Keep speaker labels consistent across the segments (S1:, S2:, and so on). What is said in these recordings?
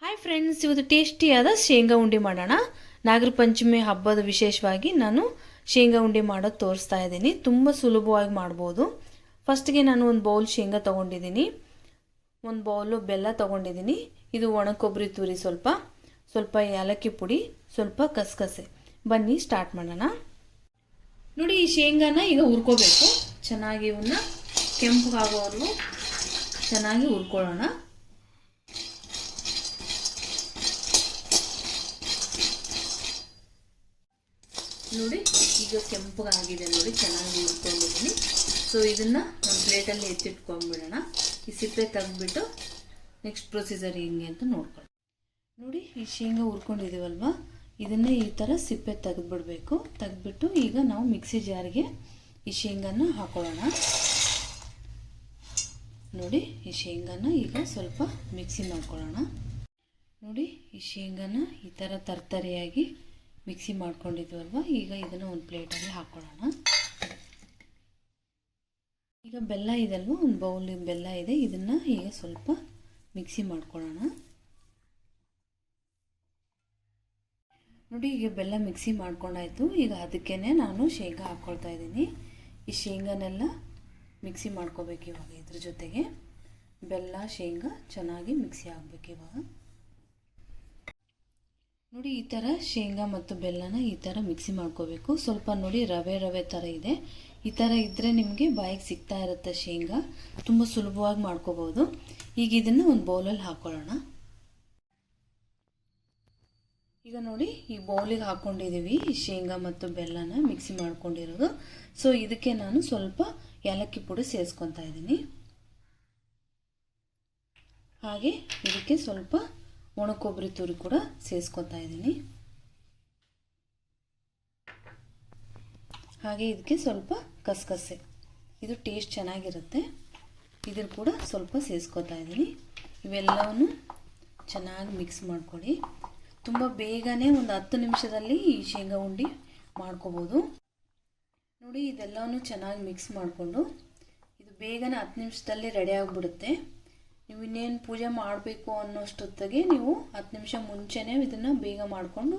S1: Hi friends, ಇವತ್ತು ಟೇಸ್ಟಿಯಾದ ಶೇಂಗಾ ಉಂಡೆ ಮಾಡೋಣ. ನಾಗರ ಪಂಚಮಿ ಹಬ್ಬದ ವಿಶೇಷವಾಗಿ ನಾನು ಶೇಂಗಾ ಉಂಡೆ ಮಾಡೋದು ತೋರಿಸ್ತಾ ಇದ್ದೀನಿ. ತುಂಬ ಸುಲಭವಾಗಿ ಮಾಡ್ಬೋದು. ಫಸ್ಟ್ಗೆ ನಾನು ಒಂದು ಬೌಲ್ ಶೇಂಗಾ ತೊಗೊಂಡಿದ್ದೀನಿ, ಒಂದು ಬೌಲು ಬೆಲ್ಲ ತೊಗೊಂಡಿದ್ದೀನಿ. ಇದು ಒಣ ಕೊಬ್ಬರಿ ತುರಿ, ಸ್ವಲ್ಪ ಏಲಕ್ಕಿ ಪುಡಿ, ಸ್ವಲ್ಪ ಕಸಕಸೆ. ಬನ್ನಿ ಸ್ಟಾರ್ಟ್ ಮಾಡೋಣ. ನೋಡಿ, ಈ ಶೇಂಗಾನ ಈಗ ಹುರ್ಕೋಬೇಕು. ಚೆನ್ನಾಗಿ ಇವನ್ನ ಕೆಂಪು ಆಗೋವರೆಗೂ ಚೆನ್ನಾಗಿ ಹುರ್ಕೊಳ್ಳೋಣ. ನೋಡಿ, ಈಗ ಕೆಂಪಗಾಗಿದೆ ನೋಡಿ, ಚೆನ್ನಾಗಿ ಹುರ್ಕೊಂಡಿದ್ದೀನಿ. ಸೊ ಇದನ್ನು ಒಂದು ಪ್ಲೇಟಲ್ಲಿ ಎತ್ತಿಟ್ಕೊಂಡ್ಬಿಡೋಣ. ಈ ಸಿಪ್ಪೆ ತೆಗೆದ್ಬಿಟ್ಟು ನೆಕ್ಸ್ಟ್ ಪ್ರೊಸೀಜರ್ ಹೆಂಗೆ ಅಂತ ನೋಡ್ಕೊಳ್ಳಿ. ನೋಡಿ, ಈ ಶೇಂಗಾ ಹುರ್ಕೊಂಡಿದ್ದೀವಲ್ವ, ಇದನ್ನು ಈ ಥರ ಸಿಪ್ಪೆ ತೆಗೆದ್ಬಿಡಬೇಕು. ತೆಗೆದ್ಬಿಟ್ಟು ಈಗ ನಾವು ಮಿಕ್ಸಿ ಜಾರ್ಗೆ ಈ ಶೇಂಗಾನ ಹಾಕೊಳ್ಳೋಣ. ನೋಡಿ, ಈ ಶೇಂಗಾನ ಈಗ ಸ್ವಲ್ಪ ಮಿಕ್ಸಿ ಮಾಡ್ಕೊಳ್ಳೋಣ. ನೋಡಿ, ಈ ಶೇಂಗಾನ ಈ ಥರ ತರ್ತರಿಯಾಗಿ ಮಿಕ್ಸಿ ಮಾಡ್ಕೊಂಡಿದ್ವಲ್ವ, ಈಗ ಇದನ್ನು ಒಂದು ಪ್ಲೇಟಲ್ಲಿ ಹಾಕ್ಕೊಳ್ಳೋಣ. ಈಗ ಬೆಲ್ಲ ಇದಲ್ವ, ಒಂದು ಬೌಲ್ ಬೆಲ್ಲ ಇದೆ, ಇದನ್ನು ಈಗ ಸ್ವಲ್ಪ ಮಿಕ್ಸಿ ಮಾಡ್ಕೊಳ್ಳೋಣ. ನೋಡಿ, ಈಗ ಬೆಲ್ಲ ಮಿಕ್ಸಿ ಮಾಡ್ಕೊಂಡಾಯ್ತು. ಈಗ ಅದಕ್ಕೇ ನಾನು ಶೇಂಗಾ ಹಾಕ್ಕೊಳ್ತಾ ಇದ್ದೀನಿ. ಈ ಶೇಂಗಾನೆಲ್ಲ ಮಿಕ್ಸಿ ಮಾಡ್ಕೋಬೇಕು ಇವಾಗ. ಇದ್ರ ಜೊತೆಗೆ ಬೆಲ್ಲ ಶೇಂಗಾ ಚೆನ್ನಾಗಿ ಮಿಕ್ಸಿ ಆಗಬೇಕು ಇವಾಗ. ನೋಡಿ, ಈ ಥರ ಶೇಂಗಾ ಮತ್ತು ಬೆಲ್ಲನ ಈ ಥರ ಮಿಕ್ಸಿ ಮಾಡ್ಕೋಬೇಕು. ಸ್ವಲ್ಪ ನೋಡಿ ರವೆ ಥರ ಇದೆ. ಈ ಥರ ಇದ್ದರೆ ನಿಮಗೆ ಬಾಯಿಗೆ ಸಿಗ್ತಾ ಇರುತ್ತೆ ಶೇಂಗಾ. ತುಂಬ ಸುಲಭವಾಗಿ ಮಾಡ್ಕೋಬೋದು. ಈಗ ಇದನ್ನು ಒಂದು ಬೌಲಲ್ಲಿ ಹಾಕ್ಕೊಳ್ಳೋಣ. ಈಗ ನೋಡಿ, ಈ ಬೌಲಿಗೆ ಹಾಕ್ಕೊಂಡಿದ್ದೀವಿ ಈ ಶೇಂಗಾ ಮತ್ತು ಬೆಲ್ಲನ ಮಿಕ್ಸಿ ಮಾಡ್ಕೊಂಡಿರೋದು. ಸೊ ಇದಕ್ಕೆ ನಾನು ಸ್ವಲ್ಪ ಏಲಕ್ಕಿ ಪುಡಿ ಸೇರಿಸ್ಕೊತಾ ಇದ್ದೀನಿ. ಹಾಗೆ ಇದಕ್ಕೆ ಸ್ವಲ್ಪ ಒಣ ಕೊಬ್ಬರಿ ತುರಿ ಕೂಡ ಸೇರಿಸ್ಕೊತಾ ಇದ್ದೀನಿ. ಹಾಗೆ ಇದಕ್ಕೆ ಸ್ವಲ್ಪ ಕಸಕಸೆ, ಇದು ಟೇಸ್ಟ್ ಚೆನ್ನಾಗಿರುತ್ತೆ, ಇದ್ರ ಕೂಡ ಸ್ವಲ್ಪ ಸೇರಿಸ್ಕೊತಾ ಇದ್ದೀನಿ. ಇವೆಲ್ಲವನ್ನು ಚೆನ್ನಾಗಿ ಮಿಕ್ಸ್ ಮಾಡ್ಕೊಳ್ಳಿ. ತುಂಬ ಬೇಗನೆ ಒಂದು 10 ನಿಮಿಷದಲ್ಲಿ ಈ ಶೇಂಗಾ ಉಂಡೆ ಮಾಡ್ಕೋಬೋದು. ನೋಡಿ, ಇದೆಲ್ಲವೂ ಚೆನ್ನಾಗಿ ಮಿಕ್ಸ್ ಮಾಡಿಕೊಂಡು ಇದು ಬೇಗನೆ 10 ನಿಮಿಷದಲ್ಲಿ ರೆಡಿ ಆಗಿಬಿಡುತ್ತೆ. ನೀವು ಇನ್ನೇನು ಪೂಜೆ ಮಾಡಬೇಕು ಅನ್ನೋಷ್ಟೊತ್ತಿಗೆ ನೀವು 10 ನಿಮಿಷ ಮುಂಚೆನೇ ಇದನ್ನು ಬೇಗ ಮಾಡಿಕೊಂಡು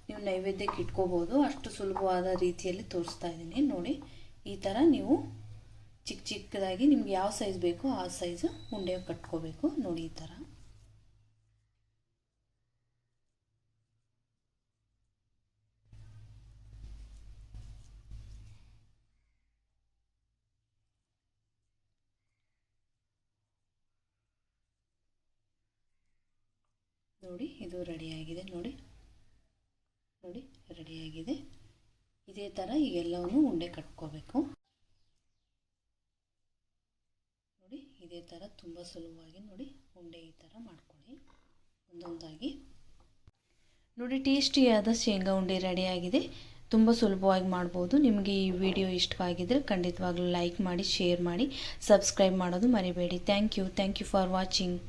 S1: ನೀವು ನೈವೇದ್ಯಕ್ಕೆ ಇಟ್ಕೋಬೋದು. ಅಷ್ಟು ಸುಲಭವಾದ ರೀತಿಯಲ್ಲಿ ತೋರಿಸ್ತಾ ಇದ್ದೀನಿ. ನೋಡಿ, ಈ ಥರ ನೀವು ಚಿಕ್ಕದಾಗಿ ನಿಮ್ಗೆ ಯಾವ ಸೈಜ್ ಬೇಕೋ ಆ ಸೈಜು ಉಂಡೆ ಕಟ್ಕೋಬೇಕು. ನೋಡಿ, ಈ ಥರ. ನೋಡಿ, ಇದು ರೆಡಿಯಾಗಿದೆ. ನೋಡಿ, ರೆಡಿಯಾಗಿದೆ. ಇದೇ ಥರ ಈಗೆಲ್ಲವನ್ನು ಉಂಡೆ ಕಟ್ಕೋಬೇಕು. ನೋಡಿ, ಇದೇ ಥರ ತುಂಬ ಸುಲಭವಾಗಿ ನೋಡಿ ಉಂಡೆ ಈ ಥರ ಮಾಡ್ಕೊಳ್ಳಿ ಒಂದೊಂದಾಗಿ. ನೋಡಿ, ಟೇಸ್ಟಿಯಾದ ಶೇಂಗಾ ಉಂಡೆ ರೆಡಿಯಾಗಿದೆ. ತುಂಬ ಸುಲಭವಾಗಿ ಮಾಡ್ಬೋದು. ನಿಮಗೆ ಈ ವಿಡಿಯೋ ಇಷ್ಟವಾಗಿದ್ದರೆ ಖಂಡಿತವಾಗ್ಲೂ ಲೈಕ್ ಮಾಡಿ, ಶೇರ್ ಮಾಡಿ, ಸಬ್ಸ್ಕ್ರೈಬ್ ಮಾಡೋದು ಮರಿಬೇಡಿ. Thank you for watching.